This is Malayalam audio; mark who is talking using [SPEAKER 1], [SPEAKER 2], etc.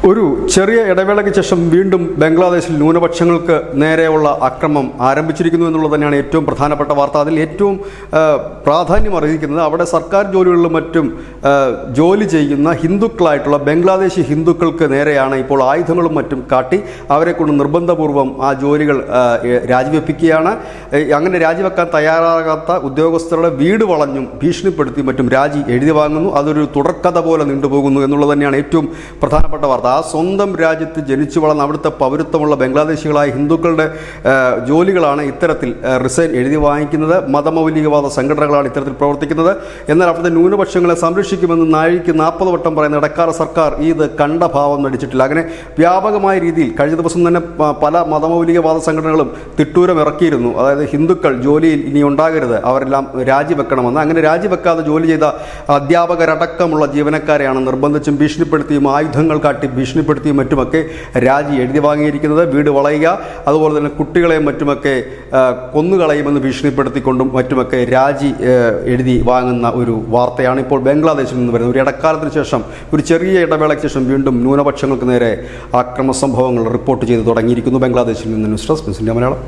[SPEAKER 1] ഒരു ചെറിയ ഇടവേളയ്ക്ക് ശേഷം വീണ്ടും ബംഗ്ലാദേശിൽ ന്യൂനപക്ഷങ്ങൾക്ക് നേരെയുള്ള അക്രമം ആരംഭിച്ചിരിക്കുന്നു എന്നുള്ളത് തന്നെയാണ് ഏറ്റവും പ്രധാനപ്പെട്ട വാർത്ത. അതിൽ ഏറ്റവും പ്രാധാന്യം അർഹിക്കുന്നത് അവിടെ സർക്കാർ ജോലികളിലും മറ്റും ജോലി ചെയ്യുന്ന ഹിന്ദുക്കളായിട്ടുള്ള ബംഗ്ലാദേശി ഹിന്ദുക്കൾക്ക് നേരെയാണ് ഇപ്പോൾ ആയുധങ്ങളും മറ്റും കാട്ടി അവരെ കൊണ്ട് നിർബന്ധപൂർവം ആ ജോലികൾ രാജിവെപ്പിക്കുകയാണ്. അങ്ങനെ രാജിവെക്കാൻ തയ്യാറാകാത്ത ഉദ്യോഗസ്ഥരുടെ വീട് വളഞ്ഞും ഭീഷണിപ്പെടുത്തിയും മറ്റും രാജി എഴുതി വാങ്ങുന്നു. അതൊരു തുടർക്കഥ പോലെ നീണ്ടുപോകുന്നു എന്നുള്ളത് തന്നെയാണ് ഏറ്റവും പ്രധാനപ്പെട്ട വാർത്ത. ആ സ്വന്തം രാജ്യത്ത് ജനിച്ചു വളർന്ന അവിടുത്തെ പൗരത്വമുള്ള ബംഗ്ലാദേശികളായ ഹിന്ദുക്കളുടെ ജോലികളാണ് ഇത്തരത്തിൽ റിസൈൻ എഴുതി വാങ്ങിക്കുന്നത്. മതമൗലികവാദ സംഘടനകളാണ് ഇത്തരത്തിൽ പ്രവർത്തിക്കുന്നത്. എന്നാൽ അവിടുത്തെ ന്യൂനപക്ഷങ്ങളെ സംരക്ഷിക്കുമെന്ന് 40 വട്ടം പറയുന്ന ഇടക്കാല സർക്കാർ ഇത് കണ്ട ഭാവം നടിച്ചിട്ടില്ല. അങ്ങനെ വ്യാപകമായ രീതിയിൽ കഴിഞ്ഞ ദിവസം തന്നെ പല മതമൗലികവാദ സംഘടനകളും തിട്ടൂരം ഇറക്കിയിരുന്നു. അതായത് ഹിന്ദുക്കൾ ജോലിയിൽ ഇനി ഉണ്ടാകരുത്, അവരെല്ലാം രാജിവെക്കണമെന്ന്. അങ്ങനെ രാജിവെക്കാതെ ജോലി ചെയ്ത അധ്യാപകരടക്കമുള്ള ജീവനക്കാരെയാണ് നിർബന്ധിച്ചും ഭീഷണിപ്പെടുത്തിയും ആയുധങ്ങൾ കാട്ടി ഭീഷണിപ്പെടുത്തിയും മറ്റുമൊക്കെ രാജി എഴുതി വാങ്ങിയിരിക്കുന്നത്. വീട് വളയുക, അതുപോലെ തന്നെ കുട്ടികളെയും മറ്റുമൊക്കെ കൊന്നുകളയുമെന്ന് ഭീഷണിപ്പെടുത്തിക്കൊണ്ടും മറ്റുമൊക്കെ രാജി എഴുതി വാങ്ങുന്ന ഒരു വാർത്തയാണ് ഇപ്പോൾ ബംഗ്ലാദേശിൽ നിന്ന് വരുന്നത്. ഒരു ഇടക്കാലത്തിന് ശേഷം, ഒരു ചെറിയ ഇടവേളയ്ക്ക് ശേഷം വീണ്ടും ന്യൂനപക്ഷങ്ങൾക്ക് നേരെ അക്രമ സംഭവങ്ങൾ റിപ്പോർട്ട് ചെയ്ത് തുടങ്ങിയിരിക്കുന്നു. ബംഗ്ലാദേശിൽ നിന്ന് ന്യൂസ് ഡെസ്ക് മലയാളം.